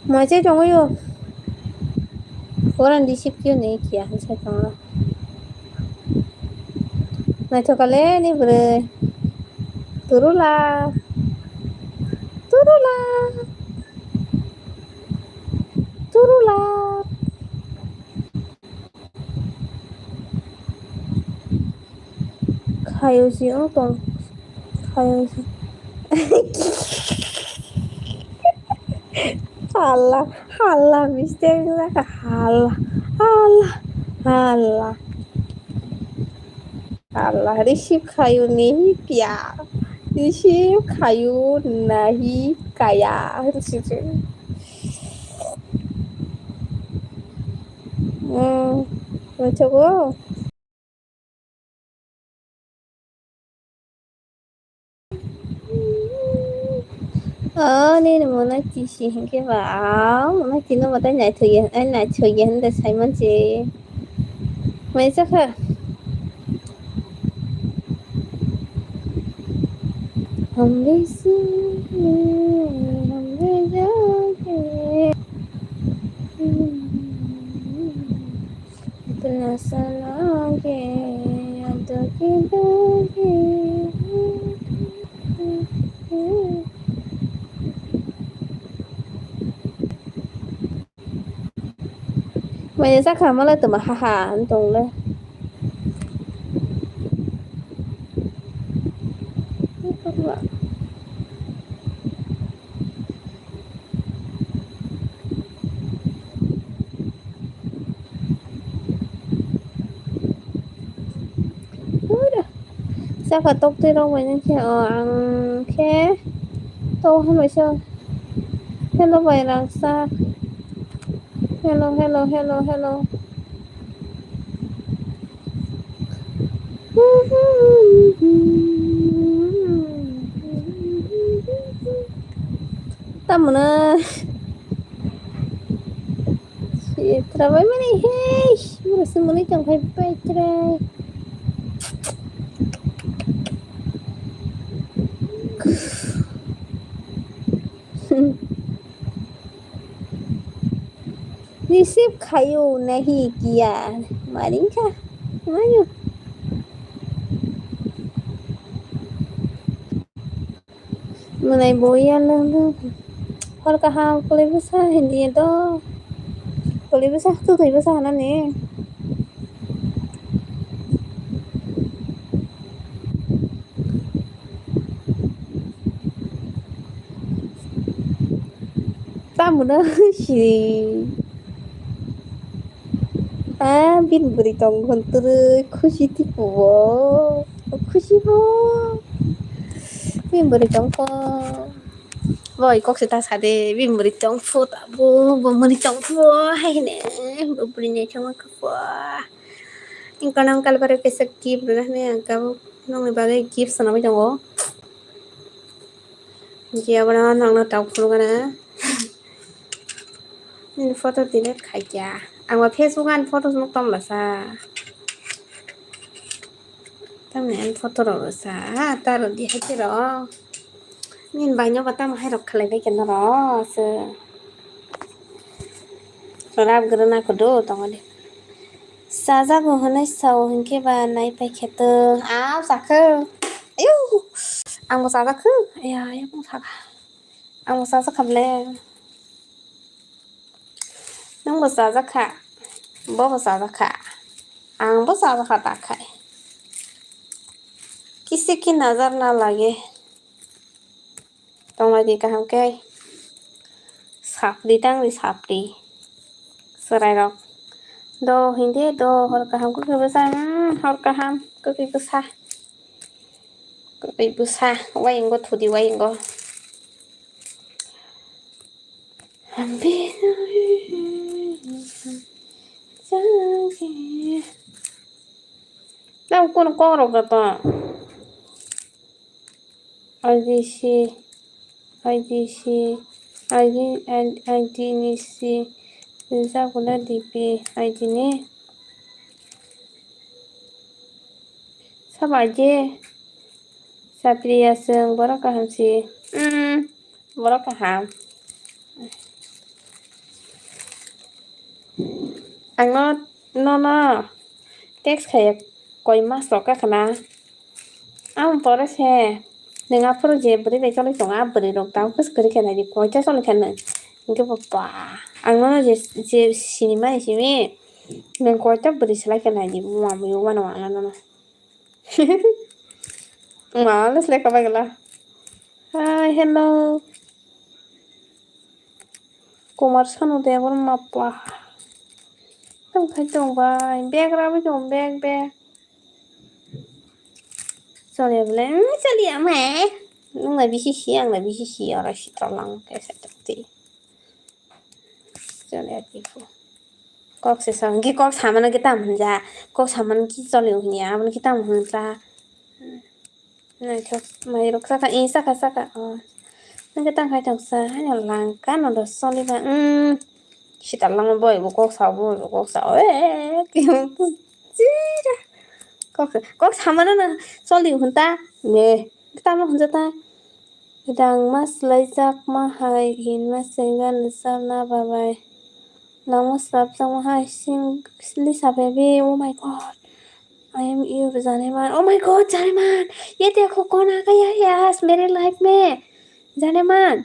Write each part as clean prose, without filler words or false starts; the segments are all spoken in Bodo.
Mọi chế trong ấy vô. Orang di ship kêu này kìa, saya tahu lah. Nah coklatnya ini ber, turulah, turulah, turulah. Kayu sih, tuh, kayu sih. Halah, halah, mistake lah, halah, halah, halah, halah. Receive kayu nih kya, receive kayu nahi kaya, receive. Coba. Nên là muốn nói chị cái bảo muốn nói chị nó mà tới ngày thời gian anh này thời gian để xây mất gì mấy chắc hả không biết xin không biết nhớ penasaran ke untuk kita mấy chắc hả mà lại từ mà ha ha anh tùng lên sao phải tốt tới đâu vậy nha ăn khé tô không phải sao hello vậy là sao hello hello hello hello tâm nữa chị trabalha mani hey você mani chẳng phải bay trai receive kayu nahi kiya maring ka mayo menai boyan lang और कहाँ कोई भाषा हिंदी है तो कोई भाषा तो कोई भाषा है ना ने tamu na si bin beritong kontur खुशी थी वो खुशी वो bin beritong ko Rồi có sự ta xài để vì một trong phố tạ vô và một trong phố hay nè beri nya trong cái phố nhưng còn ông kalau pada pesek gift lah nè kalau nong ibadah gift sana macam wo dia bana nong nó tàu phố cái nè nên photo delete khai cha ang mà Facebook an photo nó tom là sa tam này photo rồi sa ta rồi đi hay đó nên bài nhau và ta mà hay đọc khai cái nó đó Rab gerana kodo tong ade. Saza go honai sau hinke ba nai pai kheto. Sakhe. Ayu. Ang mo saza khu. Aya ya mo saza. Ang mo saza khamle. Nang mo saza kha. Bo mo saza kha. Ang bo saza kha ta khai. किसी की नजर ना लगे तुम्हारी कहम के सापड़ी टांग सापड़ी सराय रok do hindi do hor kaham ko kebasa hor kaham ko kebasa waing go thudi waing go đâu con rồi cả ta IDC Bisa kula DP ID ni सब aje Satria seng bora kaham si bora kaham no, teks kayak koi mas lo ka kana. Pore se. Nenga pro je beri de chole chonga beri rok tau kus kuri kana di koi cha chole kana. Ingke papa. Je cinema ni simi. Neng koi ta beri selai kana di mua mu wana wana no. Males le ka bagala. Hi, hello. Kumar sanu Debbarma pa. Tông khai chồng vai. Bag ra với chồng bag. Sorry bলে. Sorry ama. Nung lebih sisi orang si tolong kayak seperti. Sorry aku. Kok sesang ki kok sama na kita manja. Kok sama ki sorry nya. Amun kita manja. Nah, kok mai rok saka saka. Oh. Nang kita khai chồng sa hanya langkan udah sorry ba. Si tolong boy kok sao. Kiểu kok sama na sorry hunta. Me. Kita mau hunta ta. Dang mas laizak mahai hin mas sengan sana babai. Lang mas lap sang mahai sing lisa baby. Oh my god. I am you जानेमान. Oh my god जानेमान. ये देखो कौन आ गया है आज मेरे लाइफ में. जानेमान.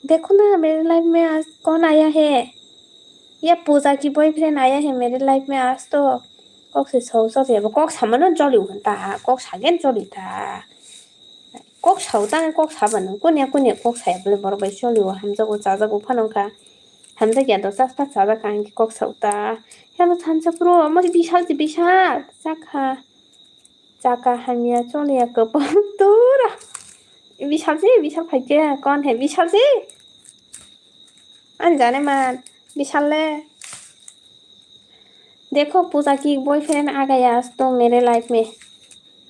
देखो ना मेरे लाइफ में आज कौन आया है. ये पूजा की बॉयफ्रेंड आया है मेरे लाइफ में आज तो. कौन से सौसा से कौन सामने चली हुआ कौन सागेन चली था. 꼭 사오다는 꼭 사바는 꾸냐 꼭 사야블 뭐라고 쇼리와 함자고 자자고 파는가 함자기야도 싹싹 자자간 꼭 사오다 야너 단자부로 엄마지 비샬 자카 하미야 쪼리야 그뻔 또라 विशाल भाई के कौन है विशाल जी अनजाने मान विशाल ले देखो पूजा की बॉयफ्रेंड आ गया आज तो मेरे लाइफ में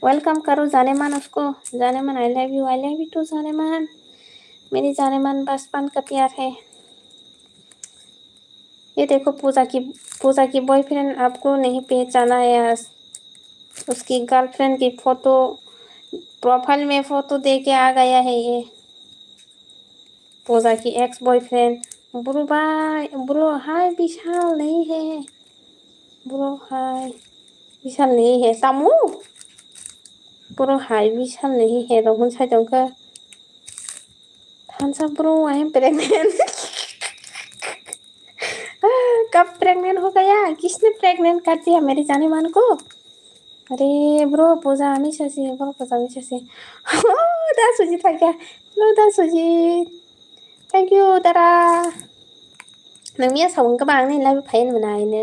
वेलकम करो जाने मन उसको जाने मन आई लव यू टू जाने मन मेरी जाने मन बचपन का प्यार है ये देखो पूजा की बॉयफ्रेंड आपको नहीं पहचाना है आज उसकी गर्लफ्रेंड की फोटो प्रोफाइल में फोटो दे के आ गया है ये पूजा की एक्स बॉयफ्रेंड ब्रो हाय विशाल नहीं है ब्रो हाय विशाल नहीं है सामू ब्रो हाय विशाल नहीं है रोहन साइडों का थानसा ब्रो आई एम प्रेग्नेंट कब प्रेग्नेंट हो गया किसने प्रेग्नेंट कर दिया मेरे जाने मान को अरे ब्रो पूजा हमेशा से दा सुजीत था क्या हेलो दा सुजीत थैंक यू दारा नोंनिया सावन गोबां नै लाइभ फाइन मोना आइनो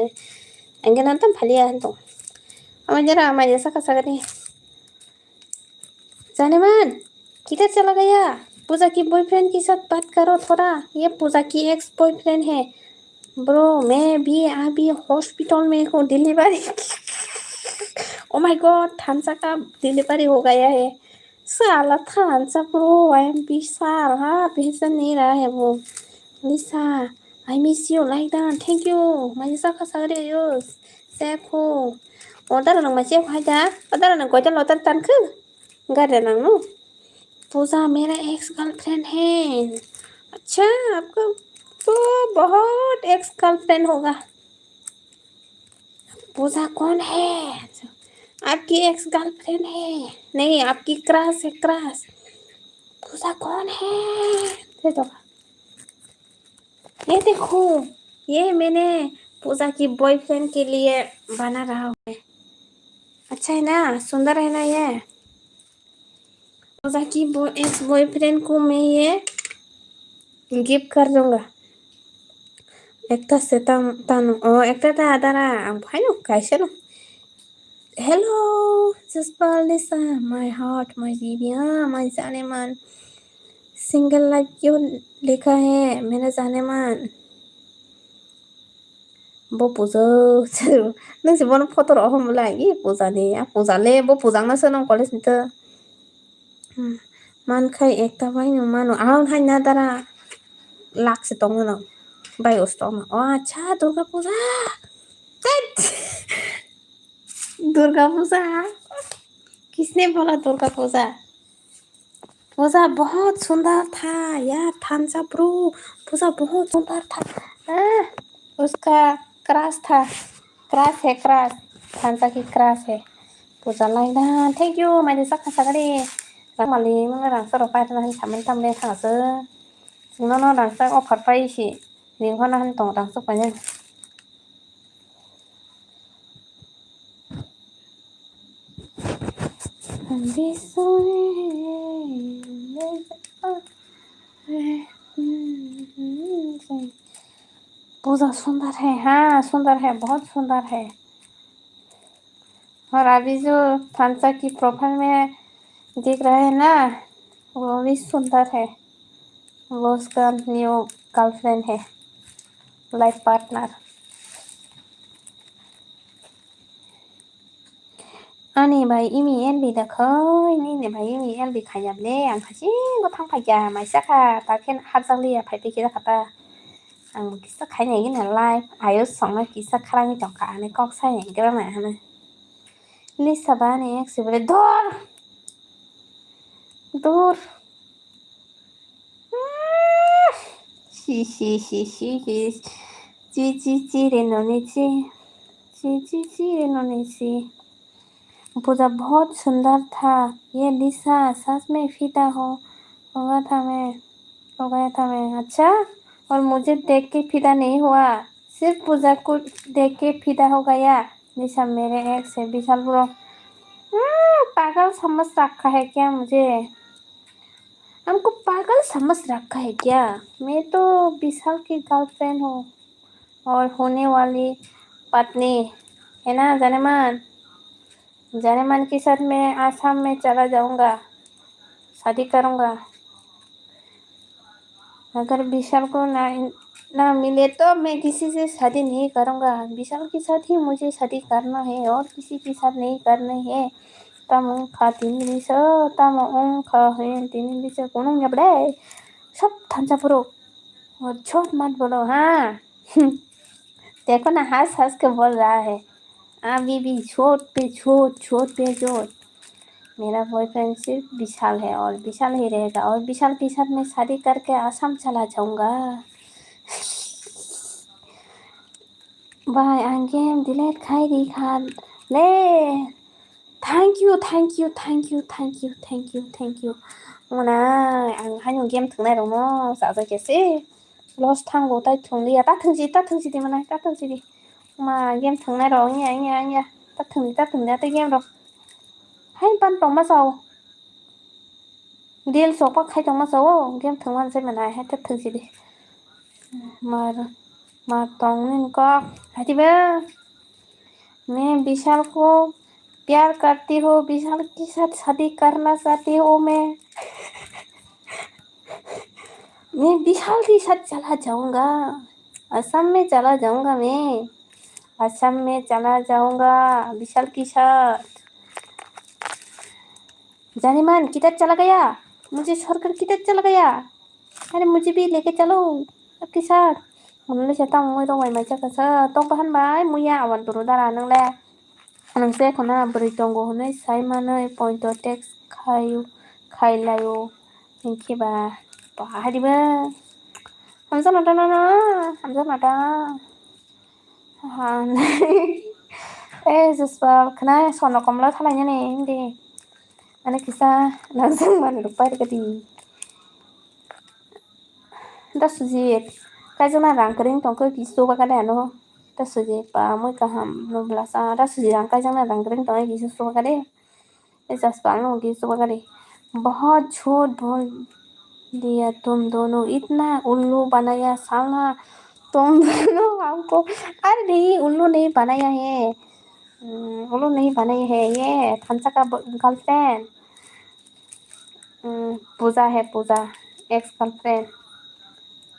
आंगन नंतम फालिया हंतो अमजरा माजे साका जाने मन किधर चला गया पूजा की बॉयफ्रेंड के साथ बात करो थोड़ा ये पूजा की एक्स बॉयफ्रेंड है ब्रो मैं भी अभी हॉस्पिटल में हूँ delivery oh my God थानसा Ka delivery हो गया है साला थानसा ब्रो आई एम विशाल हाँ भेज नहीं रहा है वो Lisa I miss you like that thank you माजे साका सागरे यो सेको ओदार नंग मासे फायदा ओदार नंग कोइता लोतर तानखो गारे नंग नो पूजा मेरा एक्स गर्लफ्रेंड है अच्छा आपका तो बहुत एक्स गर्लफ्रेंड होगा पूजा कौन है आपकी एक्स गर्लफ्रेंड है नहीं आपकी क्रश है क्रश पूजा कौन है ये देखो ये मैंने पूजा की बॉयफ्रेंड के लिए बना रहा हूँ अच्छा है ना सुंदर है ना ये पूजा की एक्स बॉयफ्रेंड को मैं ये गिफ्ट कर दूंगा एकता से तानु एकता ता दारा फाइनो कैसे नो हेलो जसपाल लिसा माय हार्ट माय बेबी माय जाने मन सिंगल लाइक क्यों लिखा है मेरा जाने मन वो पूजा नों से बन फोटो रहो मला ये पूजा ले वो पूजा ना सनो कॉलेज नित मान खाई एकता फाइनो मानो आउन हाय ना दारा लाख से तोंग ना बाय उस्तों अच्छा दुर्गा पूजा किसने बोला दुर्गा पूजा बहुत सुंदर था यार थानसा प्रो पूजा बहुत सुंदर था उसका क्रश था, क्रश है क्रश, थांचा की क्रश है पूजा लायना थैंक यू माने साखा सागारि रांमालि मोन रांसोराव पायथना होन सामोन थामले थांसो जोंनाव रांसा अफार पाइसि लिंहरना होन दं रांसो पायनो पूजा सुंदर है, हाँ सुंदर है, बहुत सुंदर है। और अभी जो थांचा की प्रोफाइल में दिख रहा है ना वो भी सुंदर है। वो उसका न्यू गर्लफ्रेंड है, लाइफ पार्टनर। आनी भाई इमी एलबी दाखै नीने भाई इमी एलबी खायाबले आं हासिंग थांफाया माइसाखा ताखेन हाजालिया फाइपेखे जाखाता आं किसा खायनाय गिनालाय आयो संना किसा खाराङि दंखा आने कक सायनाय ग्रामा हानो लिसा बाने एक्सेबले दर दर सी सी सी सी ची ची ची रेनोने ची ची ची ची रेनोने ची पूजा बहुत सुंदर था। ये लिसा सच में फिदा होगा था मैं हो गया था मैं अच्छा और मुझे देख के फिदा नहीं हुआ सिर्फ पूजा को देख के फिदा हो गया। लिसा मेरे एक्स है विशाल ब्रो पागल समझ रखा है क्या मुझे हमको पागल समझ रखा है क्या मैं तो विशाल की गर्लफ्रेंड हूँ और होने वाली पत्नी है ना जानेमान के साथ मैं आसाम में चला जाऊंगा शादी करूंगा। अगर विशाल को ना मिले तो मैं किसी से शादी नहीं करूंगा। विशाल के साथ ही मुझे शादी करना है और किसी के साथ नहीं करना है। तामुखा तिनिलिसो तामुखा है तिनिलिसो कौन बड़े सब थांचा प्रो और छोट मत बोलो हाँ देखो ना हंस हंस के बोल रहा है अभी भी छोट पे छोट मेरा बॉयफ्रेंड सिर्फ विशाल है और विशाल ही रहेगा और विशाल के साथ मैं शादी करके आसाम चला जाऊंगा। बाय आं गेम डिलीट खाइरि खान ले थैंक यू मोना आं हानि गेम थंनाय रमो जाजायकेसे लस थांगौ ताइ थंलिया ताथोंसि दि मोना ताथोंसि दि मा गेम थंनाय र इया ताथोंनि ताइ गेम र हाय ban tong ma sao deal so pa khai tong ma sao game thong man sai mana hai ta thang si di mà tong nin ko hati ba मैं विशाल को प्यार करती हूँ विशाल के साथ शादी करना चाहती हूँ मैं विशाल के साथ चला जाऊंगा असम में चला जाऊंगा मैं असम में चला जाऊंगा विशाल के साथ जानेमान किधर चला गया मुझे छोड़कर किधर चला गया अरे मुझे भी लेके चलो आपके साथ हमने से तंग मैं दंबाय माइसा कसो तंबा होनबाय मुया आवन दुरु दारा नोंले नोंसे खना बोरै दंग होनै साइ मानै पॉइंट टेक्स खाइलायो इनखेबा बाहादिबो हमजा मादा हाँ ए जसबा खना सोनो कमला थालायनो ने दे Ano kisa langsung lupa kadi da sujit kajuna rang kering tongko kisu bakada ano da sujit pa moi kaham no blasa da sujit rang kajuna rang kering tongko kisu bakade ऐसा पालनो किसु bakade बहुत झूठ बोल दिया तुम दोनों इतना उल्लू बनाया साला तुम दोनों हमको अरे नहीं उल्लू नहीं बनाया है उल्लू नहीं बनाया है ये थांचा का गर्लफ्रेंड पूजा है पूजा एक्स गर्लफ्रेंड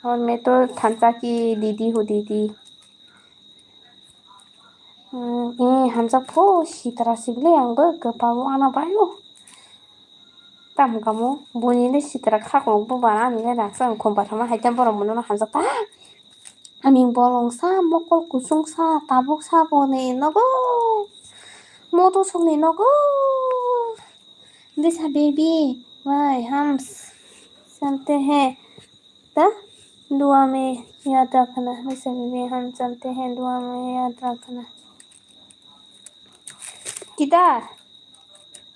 और मैं तो थांचा की दीदी हूँ दीदी हामजाखौ सिथारासिगोलै आंबो गोबाव आना बायो ताम गामो बनिनो सिथारा खाखौ बाना आंलायनासो आं खम्बाथामा हायथाम बर' मोनो हामजाखा आंनि बलंसा मकल कुसुंसा ताबुकसा बने नगो मोटो संने नगो दिस बेबी वाई हम चलते हैं ता दुआ में याद रखना, वैसे भी हम चलते हैं, दुआ में याद रखना। किधर?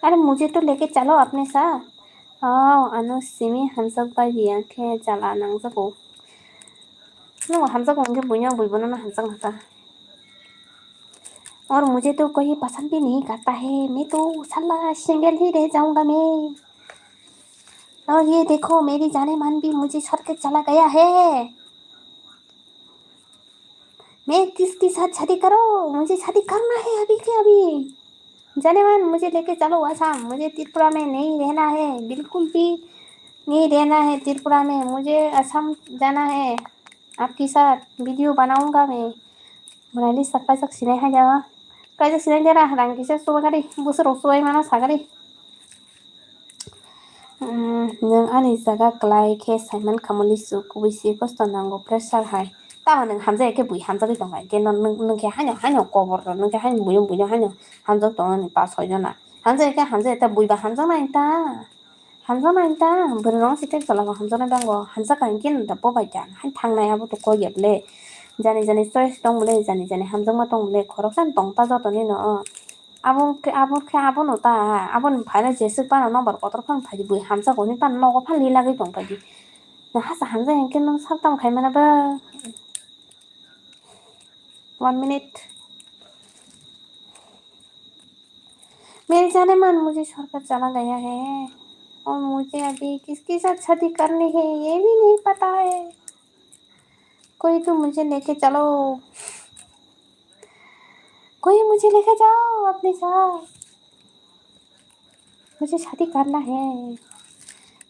अरे मुझे तो लेके चलो अपने साथ। हाँ अनु सिमी हमसब का ये आंखें चला नंगसको नो हमसब होंगे बुइया बुइबनो ना हमसब होता। और मुझे तो कोई पसंद भी नहीं करता है, मैं तो साला सिंगल ही रह जाऊंगा मैं। और ये देखो मेरी जाने मन भी मुझे छोड़ के चला गया है। मैं किसकी साथ शादी करो? मुझे शादी करना है अभी के अभी। जाने मन मुझे लेके चलो आसाम, मुझे त्रिपुरा में नहीं रहना है, बिल्कुल भी नहीं रहना है त्रिपुरा में, मुझे असम जाना है। आपके साथ वीडियो बनाऊंगा मैं। Berarti sak sini aja. Kayak sini aja lah, rangki saya suwe kali, busur suwe mana sagari. Neng ani jaga kelai ke Simon kamuli su kubisi kosto nango pressure high. Tahu neng hamza ke bui hamza ke tong ke neng ke hanya cover neng ke hanya bui hanya hamza tong ni pas hoy na. Hamza eta bui ba hamza na ita. Hamza na ita berong sitek salah hamza na dango hamza kan kin da po ba jan han thang na ya bu to ko yet le. Jani choice tong le jani hamza ma tong le khoroksan tong ta jot ni no. Abon ota abon phaina jesik pana number kotor phang phaji bui hamza ko ni pan logo phan li lagi tong phaji. Na hasa hamza ken nong sak tam khai mana ba. 1 minute. मेरे जाने मन मुझे छोड़कर चला गया है और मुझे अभी किसके साथ शादी करनी है ये भी नहीं पता है। कोई तो मुझे लेके चलो, कोई मुझे लेके जाओ अपने साथ। मुझे शादी करना है,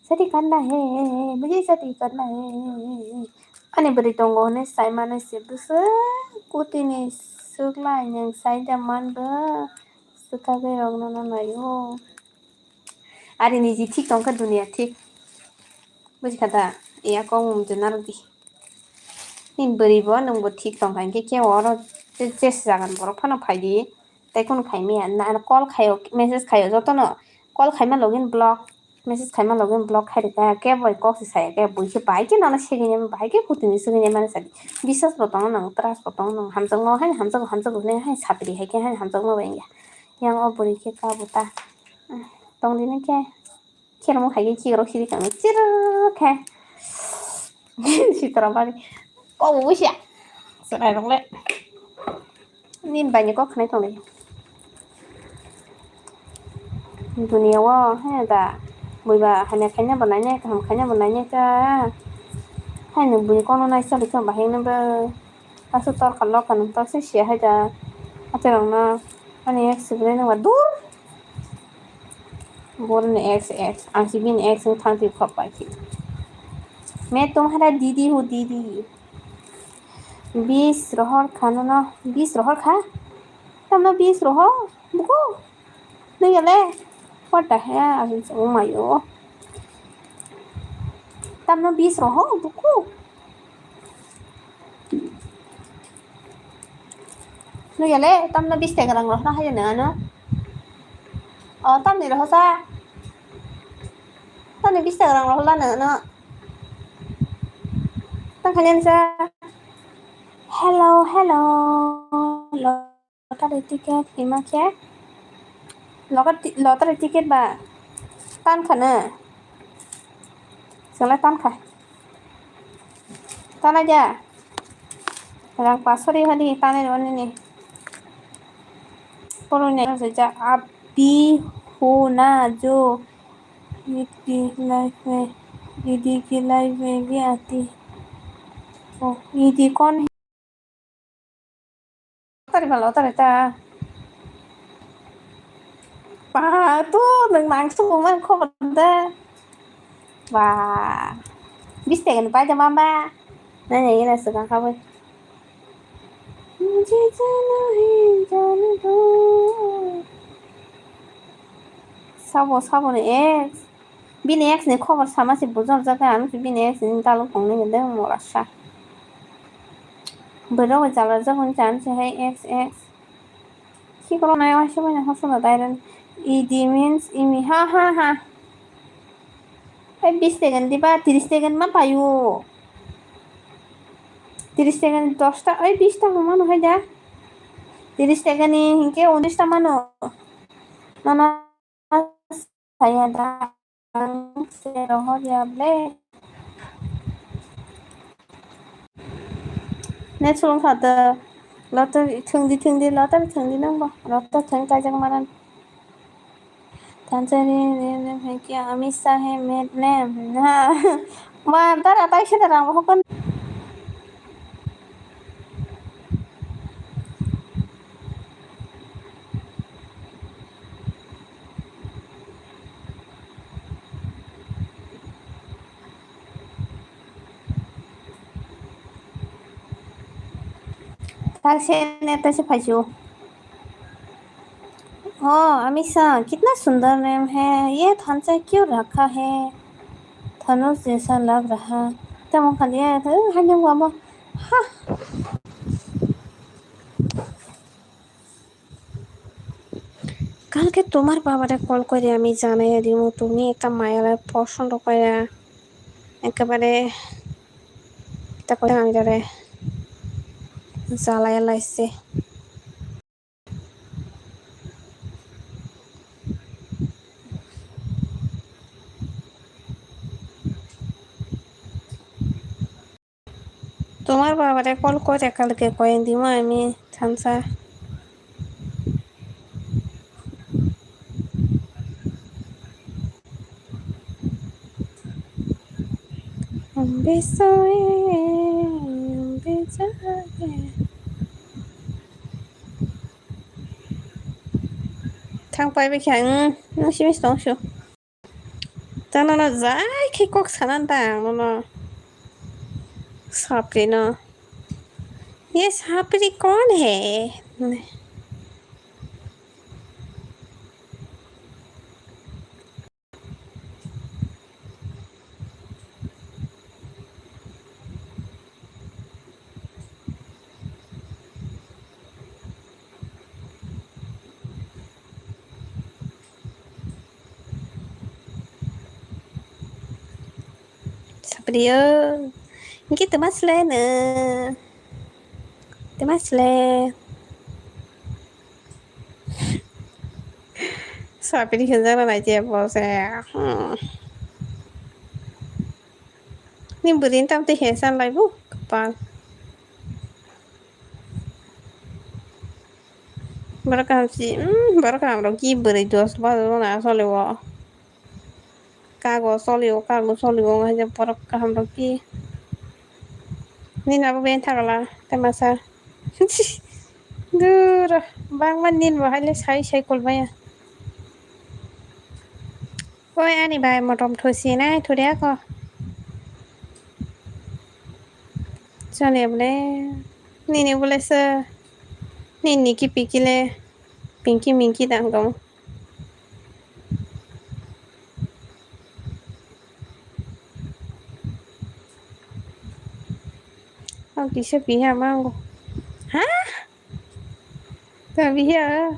शादी करना है, मुझे शादी करना है. Ani beritunggu nih saya mana sih besar kuti nih sukla yang saya zaman ber suka berong nana nayo. Ari nih jitik tong ke dunia tik. Bus kata iya kau mungkinar di. Nih beribu nung butik tong kan keke waro jes jangan borok pano pagi. Tekun kami na call kayo message kayo joto no call kami login block. Message kami login block khai kaya kaya boy kok si saya kaya boy ke baik nana segini baik ke putin segini mana sadi bisas botong nang trust botong nang hamzang no hai hamzang ne hai sapri hai kaya hai hamzang no bengya yang obori ke ka buta tong dini kaya kira mo hai kira siri kami cira kaya si terapari oh wis ya serai dong le nin banyak kok kena tong le dunia wah hai ada Bùi hanya kayaknya benarnya kamu kayaknya benarnya ke hanya bunyi kono naik sekali kan bahaya nebe asal tor kalau kan tor sih sih aja atau orang na ani sebenarnya wadur बोल x आंशिक x में थांती खपा की मैं तुम्हारा दीदी हूँ दीदी 20 रोहर खाना ना 20 रोहर खा तब ना 20 रोहर बुको नहीं गले what the hell oh my god tầm nó 20 roho buku nó giờ lẽ tầm nó 20 tegarang roh na haja na no tầm ni roh sa tầm ni 20 tegarang roh la na no tang kalian sa hello lo tadi tiket lima kya lo tadi tiket ba tan khana Sala tan khai tan aja rang pasori hadi tane wani ni Polonia saja अभी होना जो दीदी की लाइफ में भी आती है दीदी कौन है tadi malah tadi ta tuh langsung man kok benda wah bisa kan pak mama nanya ini sekarang kamu मुझे जाना है जाने दो 사보네 X 비네 X네 커버 사마시 부정자가 아무튼 비네 X는 달로 먹는 건데 뭐라샤 뭐라고 잘라서 혼자 안 해 XX 키그러나요 하시면 하소나 다이런 ED means 이미 하하하 20 second di ba 30 second man payo 30 টাকা 10টা ওই 20টা সমান হয় যা 30 টাকা নি হিংকে 19টা মানো nono saya datang seroho diable 내 초롱 사다 러터 층디 러터 층디는 뭐 러터 층까지 말한 단자리 이렇게 아미사해 맵네 뭐 따라 따시더라 뭐 혹은 당신의 뜻이 봐줘 Amisha कितना सुंदर नेम है ये थांचा क्यों रखा है धनुष जैसा लग रहा तब खाली हान्य बाबा हाँ কালকে তোমার বাবারে কল করে আমি জানাইয়া দিব তুমি একটা মায়ারে পছন্দ করে একেবারে তা করে আমি তারে জ্বালাইয়া লাইছে তোমার বাবারে কল করে কালকে কয়ে দিব আমি থামসা थांबाय बेखाय नोंसि बेसेबांसो जाना जायखि कक सानान्दा नोनो सापरी न ये सापरी कौन है सापरी ini teman selena teman selena सापरी खिंजाना नहीं चाहिए बॉस है ni berin tam te hesan lai bu kepal barakam si barakam ro ki beri dos ba na solewo kago solewo ngaja barakam ro ki ni na ben thagala tamasa dur bang man nin ba hale sai kol baya oi ani bai motom thosi na thodia ko chale bole ni bole sa ni ki pikile pinky minky dang dong bisa biha mau hah tak biha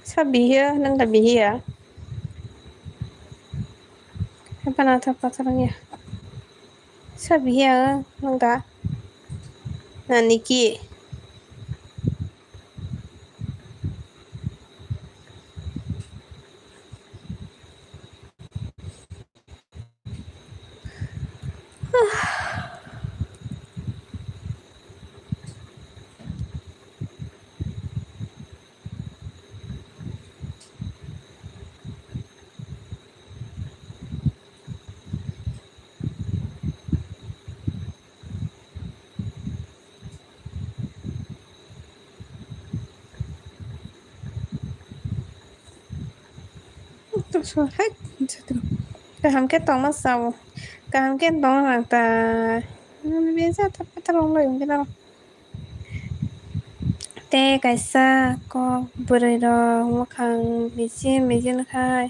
sabiha nang tak biha apa nata patarnya sabiha nang tak nah Niki so hết हम के tong mas sau हम के tong là ta biasa tapi terong loh yang kita te kaisa ko berai ro makang mejin khai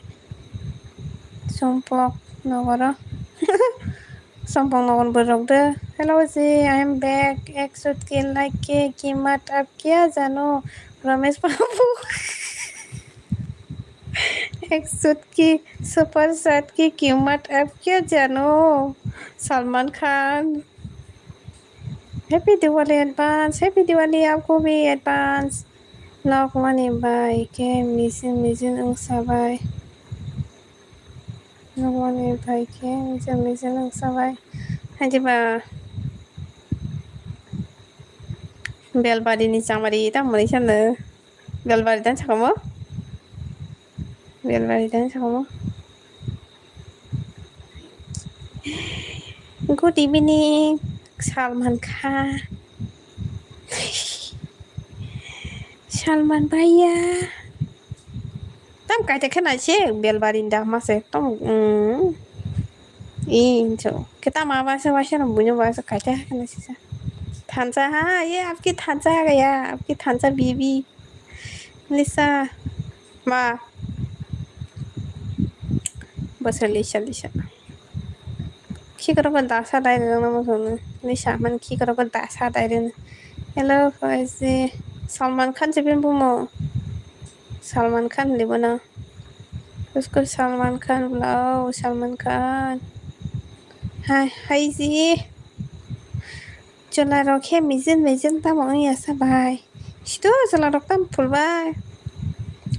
sompok nogoro sompok nogon berok de hello ji I am back एक सूट के लाइक के कीमत अब क्या जानो रमेश बाबू एक सूट की सुपर शर्ट की कीमत आप क्या जानो? Salman Khan. Happy Diwali advance, happy Diwali आपको भी एडवांस। लक मानि बाय के मिजिं मिजिं ओंसारबाय। लक मानि बाय के मिजिं मिजिं ओंसारबाय। हायदिबा बेलबारिनि जामारि दामोरै सानो बेलबारि दानसाखौमो बेलबारि दानसाखौमो गुड इभिनिं सलमान खान सलमान भैया tam kaita kena sih belbarin dah masih tom इंचो kita मामा से वैसे ना बुझो वैसे काटा कना sih थांचा हाँ ये आपकी थांचा आ गया आपकी थांचा बीबी लिसा माँ बस लिसा लिसा खिकरो को दासा दायरे ना मुझे लिसा मन खिकरो को दासा दायरे हेलो वैसे सलमान खान से भी बुमो सलमान खान ले बना उसको सलमान खान बुलाओ सलमान खान हाय हाय जी चला रखे मिजिन मिजिन तम या सबाय सितो चला रख तम फुलबाय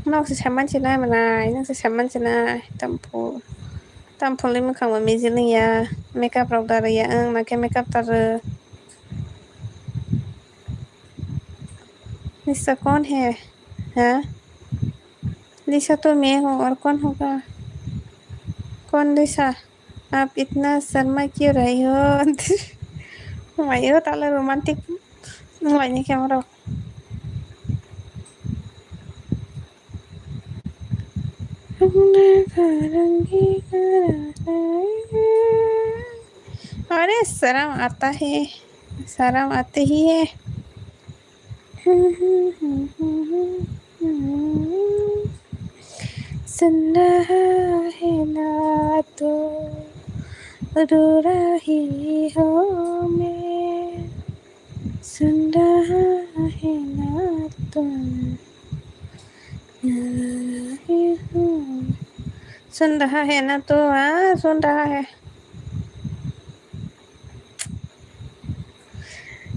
नों से सामान से ना मनाय नों से सामान से ना तम फुल मोखां मिजिन या मेकअप राउडर या नाके मेकअप तर लिसा कौन है हाँ लिसा तो मैं हूँ और कौन होगा कौन लिसा आप इतना शर्मा क्यों रही हो मायो ताला रोमांटिक लाइनी कैमरा अरे शर्म आता है शर्म आते ही है सुन रहा है ना तो रो रही हो मैं सुन रहा है ना तो सुन रहा है ना तो हाँ सुन रहा है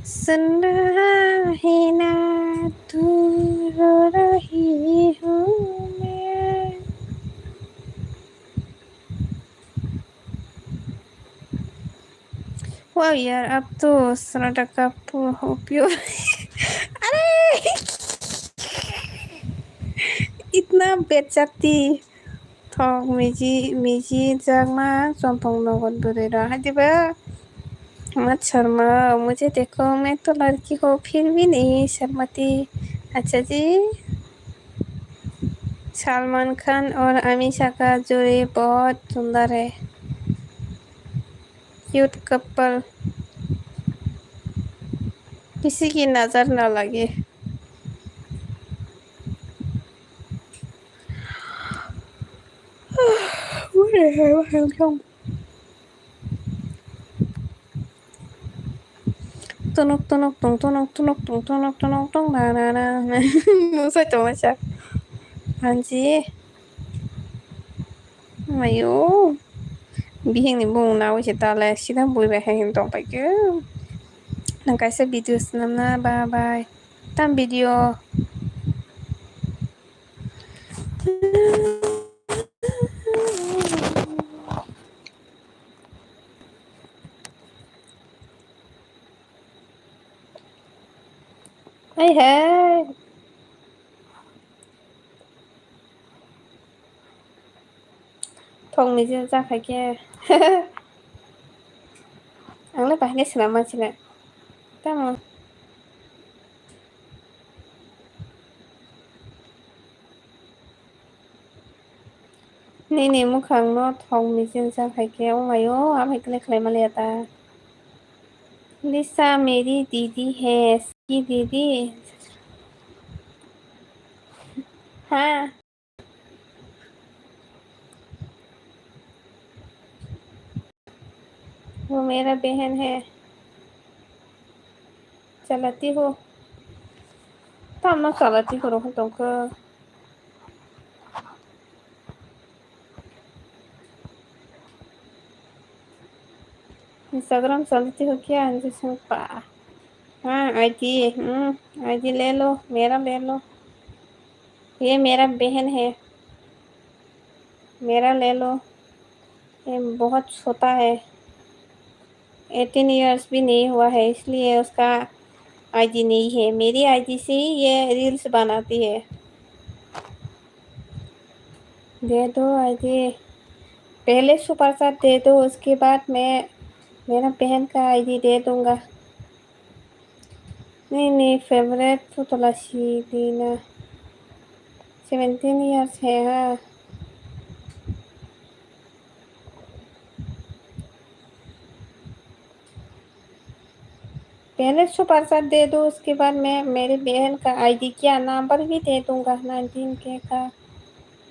सुन रहा है ना तू रो रही हूँ मैं वाह यार अब तो सनाटा का उपयोग अरे इतना बेचती थक मिजी जागमा चंपंग नगन बुरेरा हादिबा मत शर्मा मुझे देखो मैं तो लड़की हूँ फिर भी नहीं शर्माती अच्छा जी सलमान खान और अमीषा का जोड़ी बहुत सुंदर है क्यूट कपल किसी की नजर न लगे tunuk tunuk tung tunuk tunuk tung tunuk tunuk tung na na na musa coba cak anji ayo bihing ni bung na wisi tale sida bui beheng tong pa ke nang kaisa video senam na bye bye tam video hey hey thong ni ra phải kia ang le bahne senam ma sila tam नहीं मुखां न थong मिजिन जा phải kia oh mayo आप एकले खले मलियाता लिसा मेरी दीदी है इसकी दीदी हाँ वो मेरा बहन है चलाती हो तो हम लोग चलाती हो तुमको इंस्टाग्राम चलाती हो क्या जैसे हाँ आईडी आईडी ले लो, मेरा ले लो। ये मेरा बहन है, मेरा ले लो। ये बहुत छोटा है, 18 इयर्स भी नहीं हुआ है, इसलिए उसका आईडी नहीं है। मेरी आईडी से ही ये रील्स बनाती है। दे दो आईडी, पहले सुपर साथ दे दो, उसके बाद मैं मेरा बहन का आईडी दे दूंगा। नहीं नहीं, फेवरेट तो तुलसी दीना 17 इयर्स है। हाँ पहले सुपर साथ दे दो, उसके बाद मैं मेरी बहन का आईडी क्या नंबर भी दे दूंगा।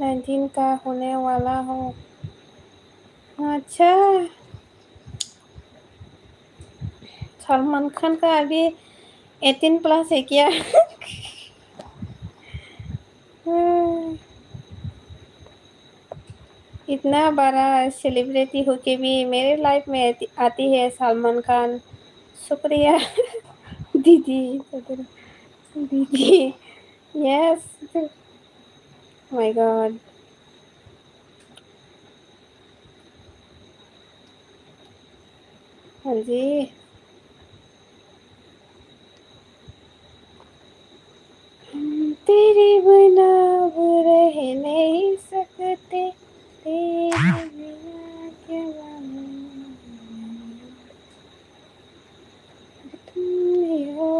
19 का होने वाला हूँ। अच्छा, सलमान खान का अभी 18+ है क्या? इतना बड़ा सेलिब्रिटी होके भी मेरे लाइफ में आती है सलमान खान। शुक्रिया दीदी, दीदी। यस, माय गॉड। हाँ जी। तेरे बिना अब रह नहीं सकते, तेरे बिना क्या तुम ही हो,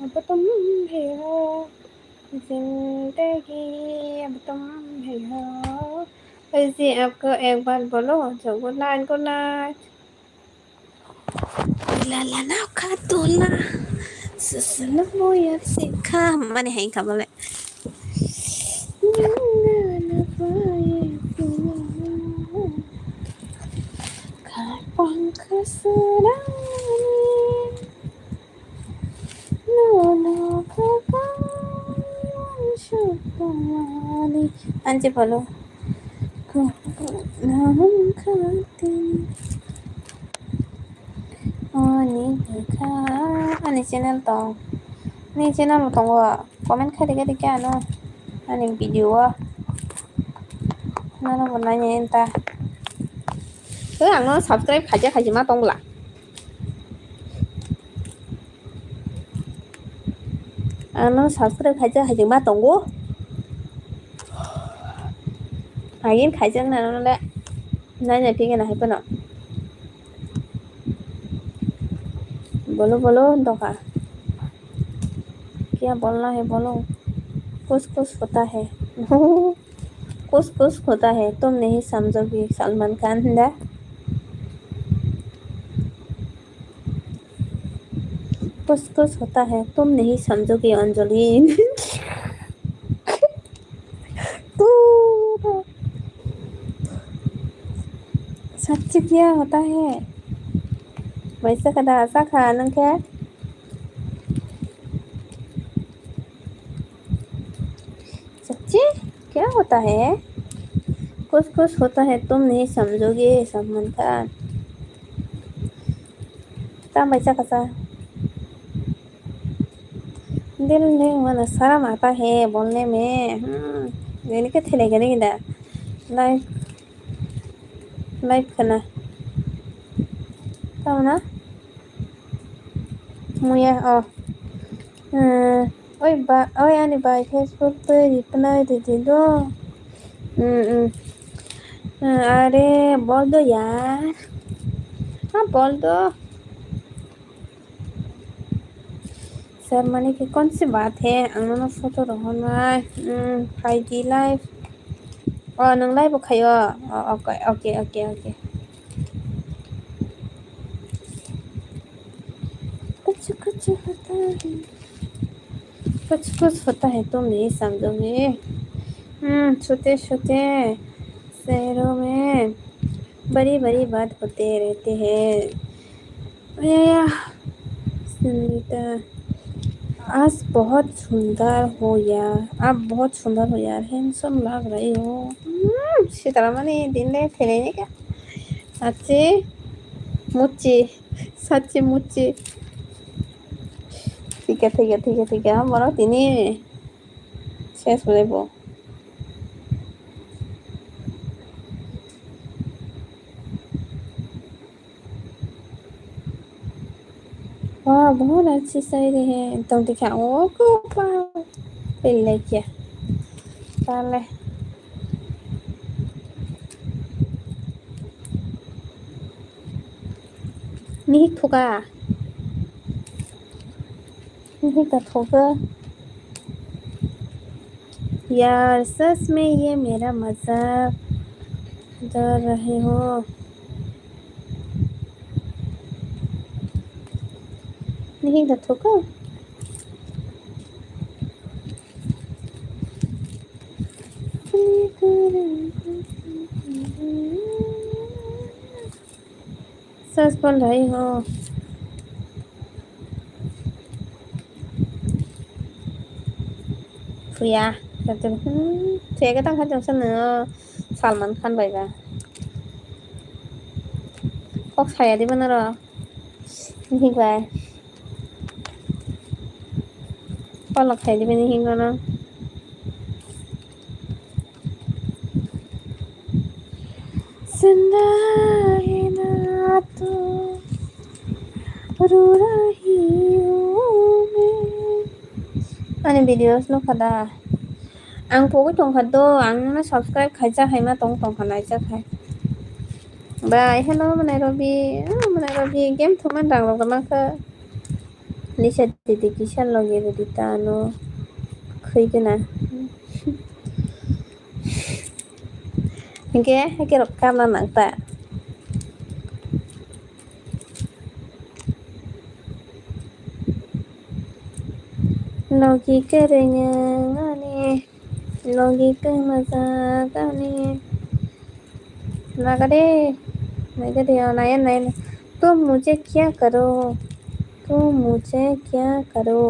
अब तुम ही हो जिंदगी, अब तुम ही हो। ऐसे आपको एक बार बोलो जो good night, good night. Ilalana katola seselamu yang sika mana hai kamu le kapan kesenangan nono kapan syukurani anjir bolo namun kati ani देखा ani channel tong ni channel tong wa comment khai dikit dikit ano ani video wa nó còn nanya enta cứ ăn nó subscribe khai chứ má tông là ăn nó subscribe khai chứ má tông của ai khai chứ nào nó đấy nanya ठीक है ना है पर ना बोलो बोलो दोका क्या बोलना है बोलो कुछ कुछ होता है कुछ कुछ होता है तुम नहीं समझोगी सलमान खान है कुछ कुछ होता है तुम नहीं समझोगी अंजलि तू सच क्या होता है वैसा कदा ऐसा खाना क्या सच्ची क्या होता है कुछ कुछ होता है तुम नहीं समझोगे सलमान खान तब वैसा कैसा दिल में मन शर्म आता है बोलने में ये क्या थे लेके नहीं लाइफ लाइफ करना tao ना मुझे ôi bà ôi anh bài Facebook Pay reply देती दो अरे बोल दो यार हाँ बोल दो सर मैंने की कौन सी बात है आंनो फोटो रहना फ्राइडे लाइव नों लाइव खायो ओके ओके ओके ओके कुछ कुछ होता है कुछ कुछ होता है तुम नहीं समझोगे छोटे छोटे शहरों में बड़ी बड़ी बात होते रहते हैं सुनीता आज बहुत सुंदर हो यार आप बहुत सुंदर हो यार हैंडसम लग रही हो सीतारामन दिन ले खेलेंगे क्या अच्छे मुच्ची सच्ची मुच्ची। ठीक है ठीक है ठीक है ठीक है, मोर तिनी शेष हो जाइब। वाह बहुत अच्छी शायरी है, तुम दिखाओ को पहले क्या पहले नहीं ठोका, नहीं का ठोका यार, सच में ये मेरा मजाक कर रहे हो? नहीं का ठोका। सच बोल रही हो? फुया जब थेก็ตั้งคำเสนอसलमान खान बायगा कक साया दी बना रो नहीं बाय कल खाई दी बनी हिंगो ना जिंदा है ना तो रो रही हूँ मैं आने वीडियोस नो खदा आं पोगै दंखाद' आंनो सबस्क्राइब खायजाखाय मा दं खानायजाखाय बाय हेलो मनाय रबि गेम थमान डाउनलोड माखो लिसा दीदी किसान लगे दिता नो खैगोना हेके रब कामना नांता लगी करेंगे गाने लगी के मजा गाने लगा दे मैं कहते हो नया तुम मुझे क्या करो तुम मुझे क्या करो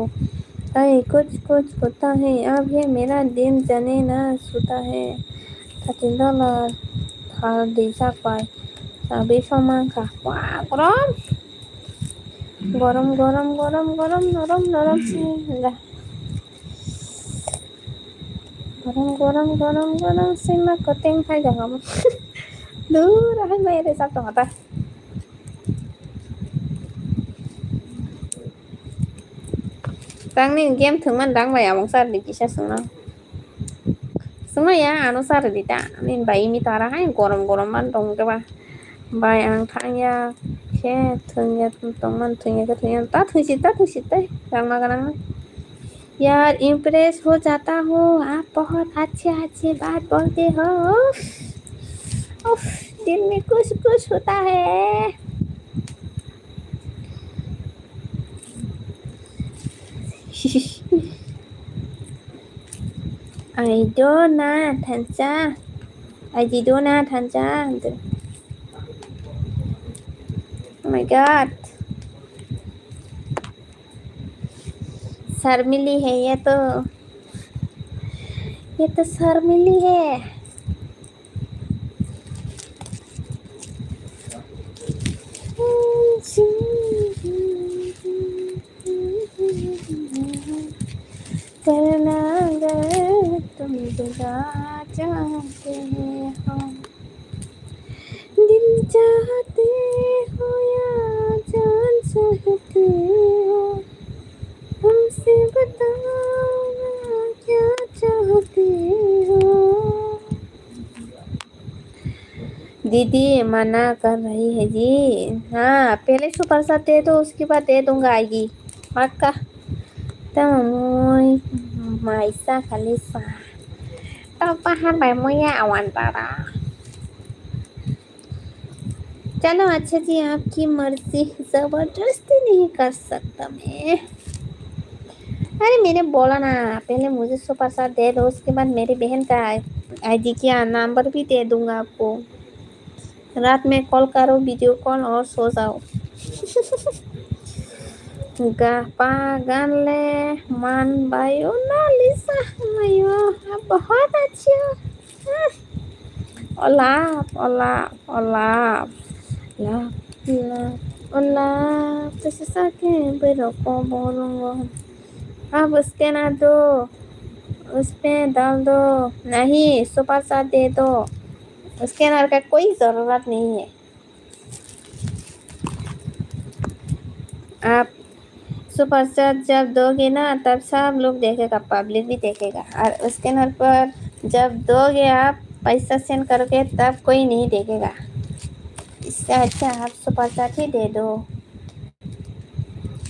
अरे कुछ कुछ होता है अब ये मेरा दिन जने ना सोता है $13 था दिशा पाए अभी समान का वाह गरम गरम गरम गरम नरम नरम से ला गरम गरम गरम गरम से मैं कटिंग खाई जाऊंगा दूर है मेरे साथ तो होता Tang ni game thường man dang baya mong sar di kisah sunga ya anu sar di ta min bai mi tara hai gorom gorom man dong ke ba bai ang thang ya ke thường ya tong man thường ya ke thường ya ta thusi ta dang ma ganang यार इम्प्रेस हो जाता हूँ आप बहुत अच्छे अच्छे बात बोलते हो उफ दिल में कुछ कुछ होता है I don't know Tanja I don't know Tanja oh my god शर्मिली है ये तो शर्मिली है करना अगर तुम जुदा चाहते हो दिल चाहते हो या जान चाहते हो हमसे बताओ क्या चाहते हो दीदी मना कर रही है जी हाँ पहले सुपर साथ दे दो उसके बाद दे दूंगा आएगी पक्का Tamoy Maisa Khalifa Tapahan bài môi awan तारा चलो अच्छा जी आपकी मर्जी जबरदस्ती नहीं कर सकता मैं अरे मैंने बोला ना पहले मुझे सुपर साथ दे दो उसके बाद मेरी बहन का आईडी क्या नंबर भी दे दूंगा आपको रात में कॉल करो वीडियो कॉल और सो जाओ गापागान ले मान बायो ना लिसा मायो आप बहुत अच्छी हो ओलाप ओलाप ओलाप लाप लाप अल्लाह कैसे साके बेरो को बोलूँगा अब स्कैनर दो उस पे डाल दो नहीं सुपर साथ दे दो स्कैनर का कोई ज़रूरत नहीं है आप सुपर साथ जब दोगे ना तब सब लोग देखेगा पब्लिक भी देखेगा और स्कैनर पर जब दोगे आप पैसा सेंड करोगे तब कोई नहीं देखेगा इससे अच्छा आप सुपर साथ ही दे दो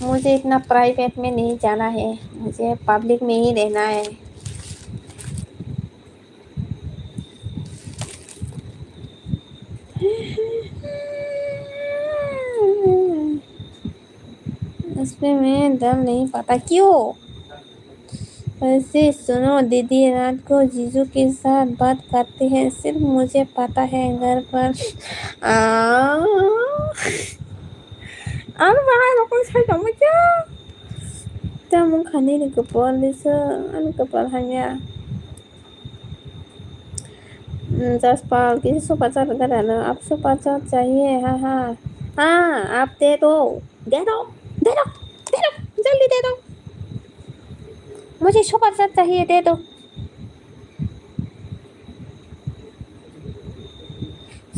मुझे इतना प्राइवेट में नहीं जाना है मुझे पब्लिक में ही रहना है इसमें मैं दम नहीं पाता क्यों वैसे सुनो दीदी रात को जीजू के साथ बात करते हैं सिर्फ मुझे पता है घर पर ano ba ano kung saan kamu siya tamong kanina ko po sa ano ka palanya Jaspal किसी सुपर चाट करा ना आप सुपर चाट चाहिए हाँ हाँ हाँ आप दे दो दे दो दे दो दे दो जल्दी दे दो मुझे सुपर चाट चाहिए दे दो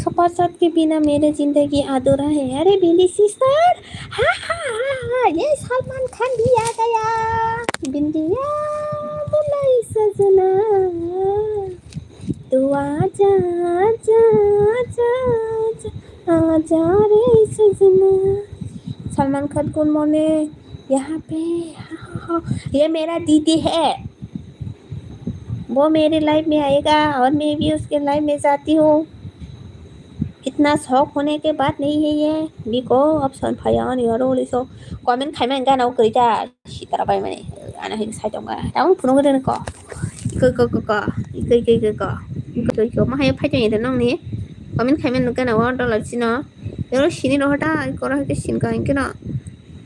सुपर चाट के बिना मेरी जिंदगी अधूरा है अरे बिंदी सिस्टर हाँ हाँ हाँ हाँ ये सलमान खान भी आ गया बिंदिया बुलाई सजना तू आजा आजा आजा आजा आजा रे सजना सलमान खान गुड मॉर्निंग यहाँ पे ये मेरा दीदी है वो मेरी लाइफ में आएगा और मैं भी उसके लाइफ में जाती हूँ इतना शौक होने के बाद नहीं है ये बिको ऑप्शन फायान यारो लिसो कमेंट खाइमान गानाव गैजा सिताराबाय माने आना है साइडआवगा दाउ फुनो गदन को इको मा हाय फाइजों इदो नंनि कमेंट खाइमान गानाव डॉलर सिनो यारो सिनि रहटा इकोरा के सिनका इनकेना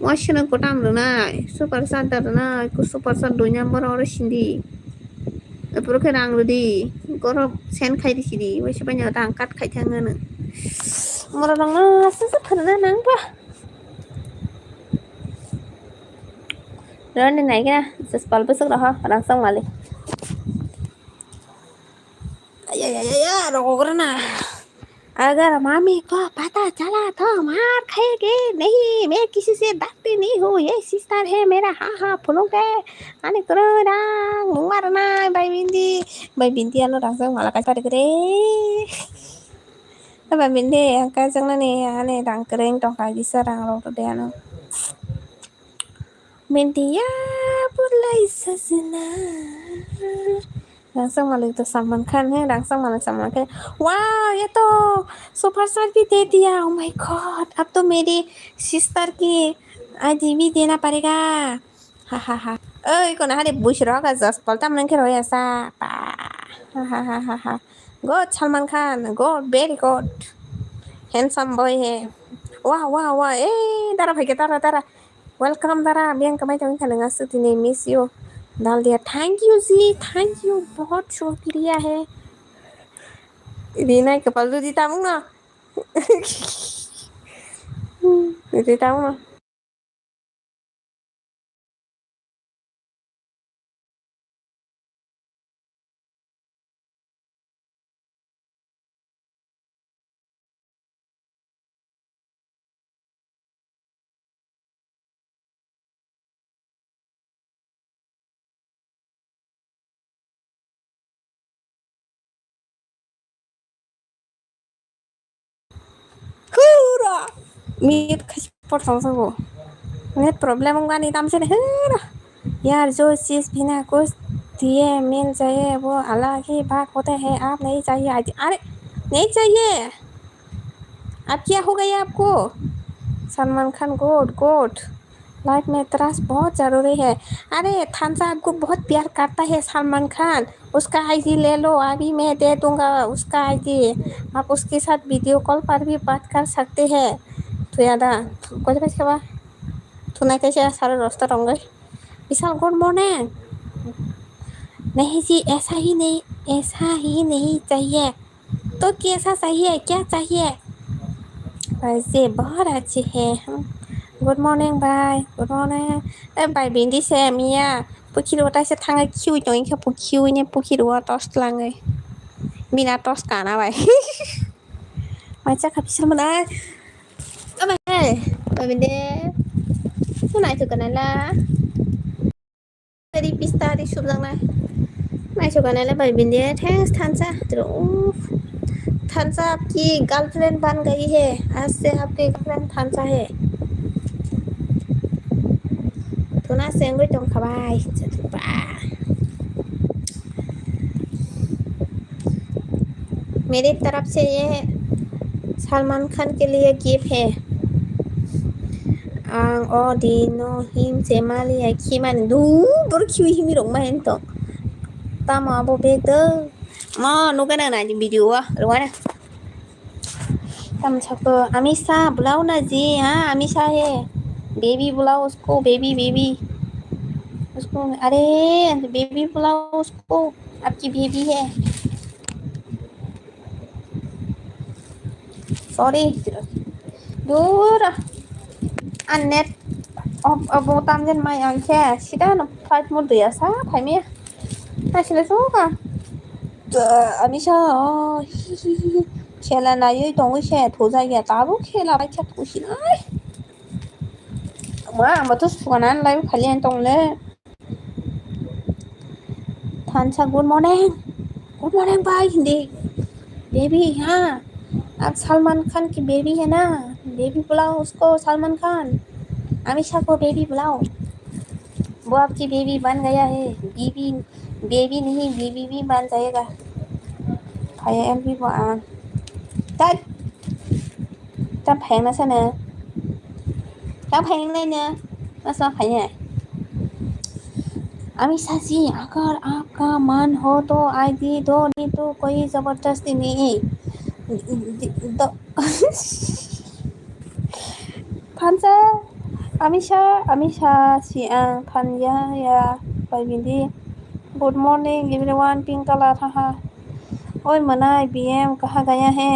वाशना कोटाम रना सुपर साटर ना इको सुपर साट दुनिया बरो और Sindi Puro ke rang di koro sen khai di sidi wes banyak tang kat khai tangan moro nang sese khana nang pa ron nai ga ses pal besok dah rang sang male ya ro na अगर मामी को पता चला तो मार खाएगी नहीं मैं किसी से डरती नहीं हूँ ये सिस्टर है मेरा हाँ हाँ फुलूंगे आने करो रांग मारना बाई बिंदी आलो रांग माला का पारे करे बाई बिंदी angka jangan nih ane rang kering dong kayak bisa rang lo tuh deh anu Mindia mulai sesena Langsung malu itu Salman Khan है langsung malu Salman Khan वाह ये तो सुपर स्टार भी दे दिया ओ माय गॉड अब तो मेरी सिस्टर की आईडी भी देना पड़ेगा हा हा हा ओए कौन है बुशरा का जस पलता मन के रोया सा हा हा हा हा हा good Salman Khan good very good handsome boy है वाह वाह वाह ए दारा भाई के दारा वेलकम दारा बियन कमाई तो इनका लगा सुती मिस यू डाल दिया thank you ji thank you बहुत शुक्रिया है रीना के पाल दूधी तामू ना दूधी तामू ना Hurrah! Mir kasih por sama net problem होगा नहीं काम से नहीं यार जो चीज़ बिना कुछ दिए मिल जाए वो अलग ही बात होता है आप नहीं चाहिए अरे नहीं चाहिए अब क्या हो गया आपको सलमान खान गोड गोड लाइफ में त्रास बहुत ज़रूरी है अरे थानसा आपको बहुत प्यार करता है सलमान खान उसका आईडी ले लो अभी मैं दे दूंगा उसका आईडी आप उसके साथ वीडियो कॉल पर भी बात कर सकते हैं तो यादा कुछ कुछ क्या तो नहीं कैसे सारे रास्ता रंगे विशाल गुड मॉर्निंग नहीं जी ऐसा ही नहीं चाहिए तो कैसा चाहिए क्या चाहिए वैसे बहुत अच्छी है गुड मर्निं बाय गुड मर्निं बाय बिंदि से मिया पुखिरवा से थांगा खिउइ दं इनखा पुखिउइने पुखिरवा टस लाङै मिना टस काना बाय मानसिया खाफिसर मोना ओमफ्राय बिंदि सुनाय थुकनाला tadi pista di sublang na mai so kanala bai binde thanks thansa thansa आपकी गर्लफ्रेंड बन गई है आज से आपकी गर्लफ्रेंड thansa है थोना सेंगुइ तंग खाबाय बा मेरी तरफ से ये सलमान खान के लिए गिफ्ट है आं अदिनो हिम से मालिया खिमान दु बर खिउ हिमि रंग माहेन तो tama bo bek de ma no kana na video आ रवाना तम छको अमीषा बुलाओ ना जी हाँ अमीषा है बेबी बुलाओ उसको बेबी बेबी उसको अरे बेबी बुलाओ उसको आपकी बेबी है सॉरी दूर अन्नेट अब ताम जन माय आंखे सिदा न फाइट मोड दिया सा फाइमे नासिले सोका अमीषा खेला नायै दङ एसे थजाया दाबो खेलाबाय थाथ'सिनाय मा आंबोथ' सुगानानै लाइभ खालियानो दंलै थानसा गुड मॉर्निंग भाई हिंदी बेबी हाँ आप सलमान खान की बेबी है ना बेबी बुलाओ उसको सलमान खान अमीषा को बेबी बुलाओ वो आपकी बेबी बन गया है बेबी बेबी नहीं बेबी भी बन जाएगा भाई एम भी tắt tắt phèn nó sao nè tắt phèn đây nè nó sao phải nhỉ Amisha जी अगर आपका मन हो तो आईडी दो नहीं तो कोई जबरदस्ती नहीं फानसा अमीषा सिआं फानया या बायबिदि good morning everyone pink colour हाहा ओए मनाय बीएम कहाँ गया है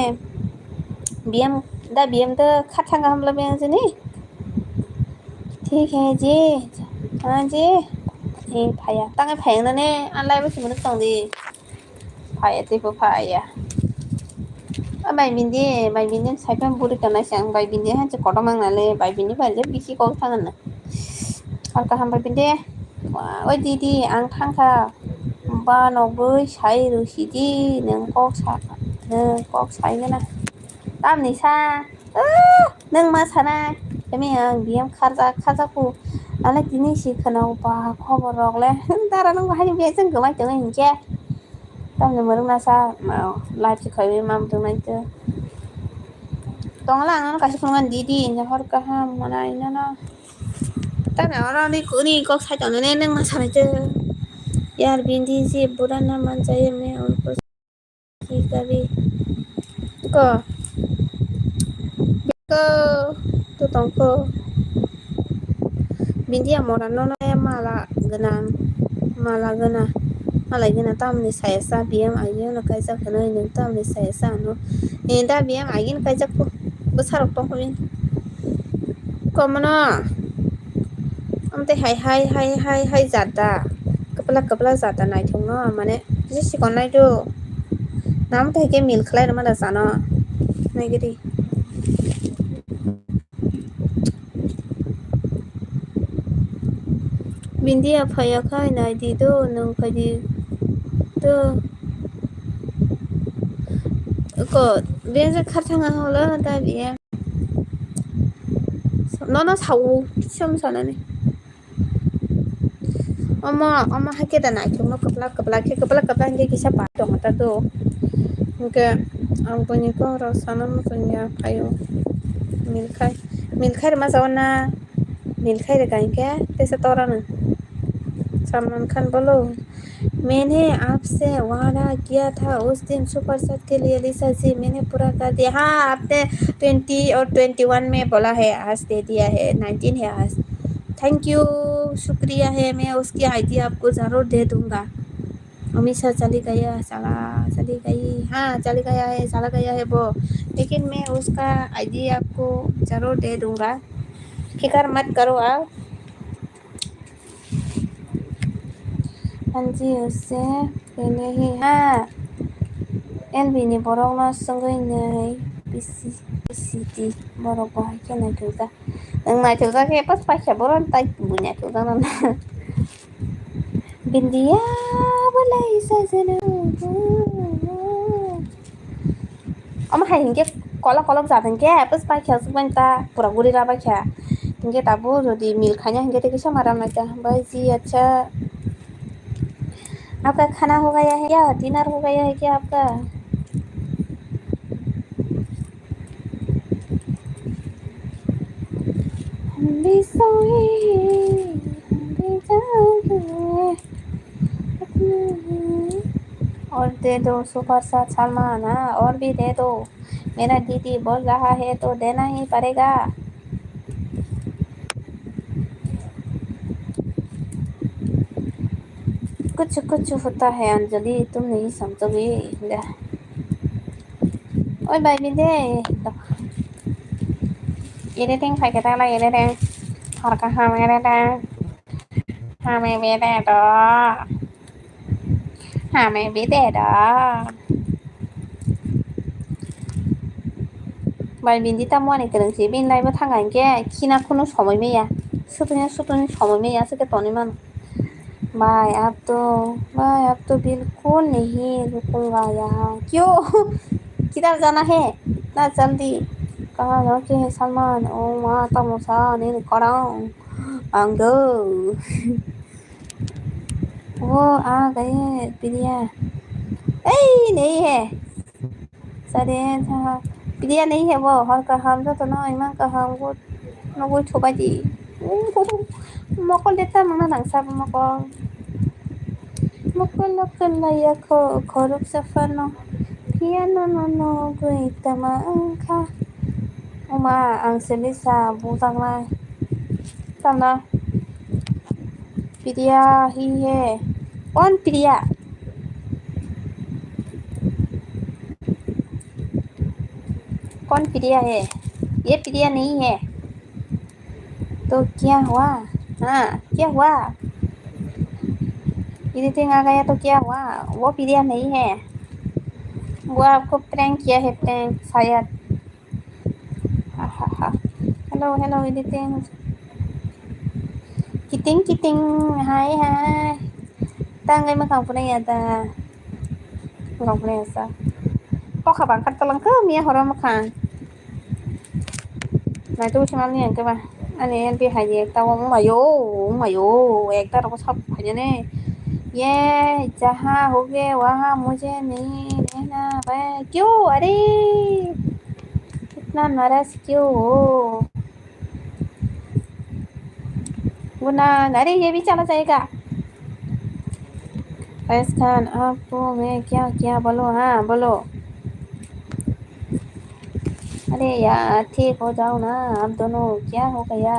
बीएम दा बीएम तो खाथांगा हमला बें जनी ठीक है जी हाँ जी ए फाया तांगा फायंगने आनलाय बस मन तंदी फाया तेबो फाया बायबिंदि साइफां बुरि तनाय सां बायबिंदि हांचे कटमांनाले बायबिंदि बाजे बिखि कौ थांगोन आलका हाम बायबिंदि ओइ दीदी आं थांखा बानावबो साय रुसिदि नों कक सायगोना दामनि सा नों मा सानाय एमे आं बियाम खाजाखौ आले दिनै सिखनाव बा खबर रगले दारा नों बाहाय बे जों गमाय दङ इनके दामनो मरना सा लाइट खाय माम दमायते तंगला आं कासे फंगान दीदी हर कहा मनाइना ना तामे और नि कक साय तने नों मा सानायते यार बिंदी जी बुरा ना मान जाए मैं उनको की कभी को तो तंको बिंदिया मरानो ना माला गना मालाय गना तामनि सायसा बियाम आइयो न कायजा खनो नों तामनि सायसा नो दा बियाम आइगिन कायजा को बसारक तंको बिन कमना ओमते हाय जादा कपला जादा नायथंनो माने जेसि कोनायदो नाम थाइके मिल खलाय मादा जानो नायगिरि बिंदिया फैयाखै नायदिदो नों फैदि तो को बेजे खारथाङा होला दा बिया न सावो सोम सानानै अमा हाके दा नायथंनो कपला के किसा बात दङ ता तो के आं बनिको रसाना मुजनिया फायो मिलखाय मा जावना मिलखाय रे गायके तेसे तोरानो सलमान खान बोलो मैंने आपसे वादा किया था उस दिन सुपर सेट के लिए लिसा जी मैंने पूरा कर दिया हाँ आपने 20 और 21 में बोला है आज दे दिया है 19 है आज थैंक यू शुक्रिया है मैं उसकी आईडी आपको ज़रूर दे दूंगा हमेशा चली गया चला चली गई हाँ चली गया है चला गया है वो लेकिन मैं उसका आईडी आपको ज़रूर दे दूँगा फिक्र मत करो आप हाँ जी उससे पहले ही हाँ एलबिनि बरावना सोंगैनै बिसिदि बरावबो हायखे नायथौजा नों नायथौजाखै एपास पाइसा बरान ताइ बुनायथौजा नों बिंदियाबोलाय साजोनो ama hay hinggit kolok-kolok zaten ke terus pakai sebentar pura-pura lah pakai hinggit tabu jadi मिलखाने hinggit के समाराम लगता भाई जी अच्छा आपका खाना हो गया है क्या डिनर हो गया है क्या आपका हम भी सोए हम भी जागे और दे दो सुपर साथ सलमान हाँ और भी दे दो मेरा दीदी बोल रहा है तो देना ही पड़ेगा कुछ कुछ होता है अंजलि तुम नहीं समझोगी ओए भाई बिंदे editing phải cái ta là editing hoặc cả hai cái ta hai mẹ bé đẻ đó hai mẹ bé đẻ đó 말 민디다 뭐하니 그런 집인 라이브 탄간 게 키나 코노 서머이메야 수도는 서머이메야 सके तोनिमान भाई अब तो बिल्कुल नहीं रुकूंगा यहाँ क्यों किधर जाना है ना जल्दी कहाँ जाके है सलमान ओ वहाँ तमोसा नहीं कराऊं अंगो वो आ गए प्रिया नहीं है सरे था प्रिया नहीं है वो हर का हम तो ना इमान का हम वो nó vui thua bài gì mà con लेता mà nó nặng sao mà con nó cần là ya khó được sa fan nó piano nó gửi tama ang kha mà ang selisa butang lai tam na प्रिया ही है कौन प्रिया कौन प्रिया है ये प्रिया नहीं है तो क्या हुआ हाँ क्या हुआ एडिटिंग आ गया तो क्या हुआ वो प्रिया नहीं है वो आपको प्रैंक किया है प्रैंक शायद हेलो हेलो एडिटिंग किटिंग हाय tangai makang punai ada makang punai asa kok kabang kat talang ke mia hora makang nah itu cuman yang ke bah ane yang pi haye tawo mayo ek tar ko sab haye ne ये जहाँ हो गए वहाँ मुझे नहीं रहना है क्यों अरे इतना नाराज क्यों हो गुना अरे ये भी चला जाएगा फैज खान आपको मैं क्या क्या बोलो हाँ बोलो अरे यार ठीक हो जाओ ना आप दोनों क्या हो गया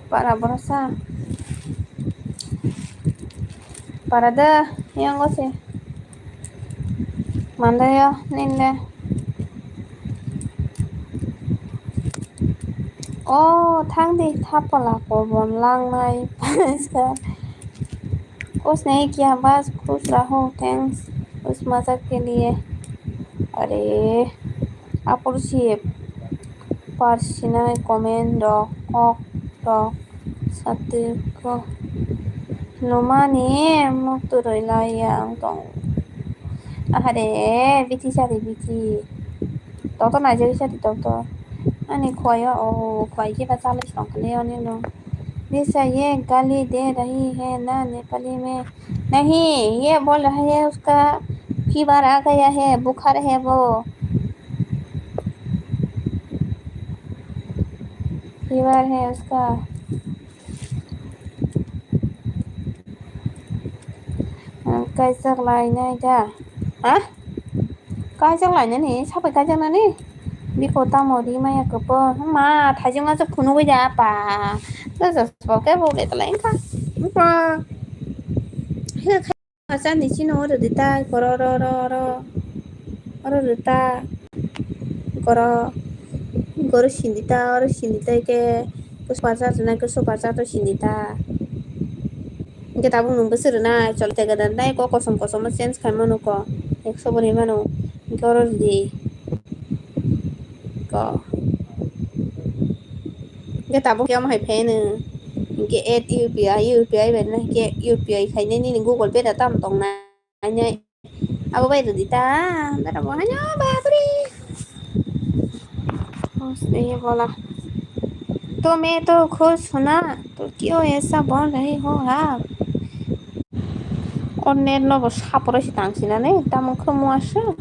para brosa para de yang go se manda yo ninde ओ थांग दे थापला को बन लांग नाय इसका कुछ नहीं किया बस खुश रहो थैंक्स उस मजाक के लिए अरे आप सिर्फ पार्सिनाय कमेन्ट द सातिको नुमानि मुक्तुरैलाया दं 아하래 비티 샤리 비티 तोतो नाइजरी 샤리 तोतो अनि खोया ओ खोई के बचा ले सकले अनि नो दिशा ये गाली दे रही है ना नेपाली में नहीं ये बोल रहा है उसका फीवर आ गया है बुखार है वो फीवर है उसका कैसा लाइन है क्या हाँ 가져라냐니 사발 가져라니 미코 따머리 마야 그거 마 다정아서 분홍이자 아빠 그래서 cái vô để tao lấy coi qua cái sao thì xin nó được ta có được ta có 신디다 신디다 이게 그 바자잖아 그 소바자도 신디다 이게 다 보면 무슨나 절대 그런다 이거 고som 센스 갈면 거 엑소버리면 이거를 거 cái tao bốc mày phê nè cái ad UPI bên này cái UPI khai nên nên Google biết là tao tông này anh ơi à bây giờ đi ta đã đâu anh nhá ba tôi đi đây बोला तो मैं तो खुश हूँ ना तो क्यों ऐसा बोल रही हो आप और नेट नो बस खापरसी 당신아네 땀은 그 모았어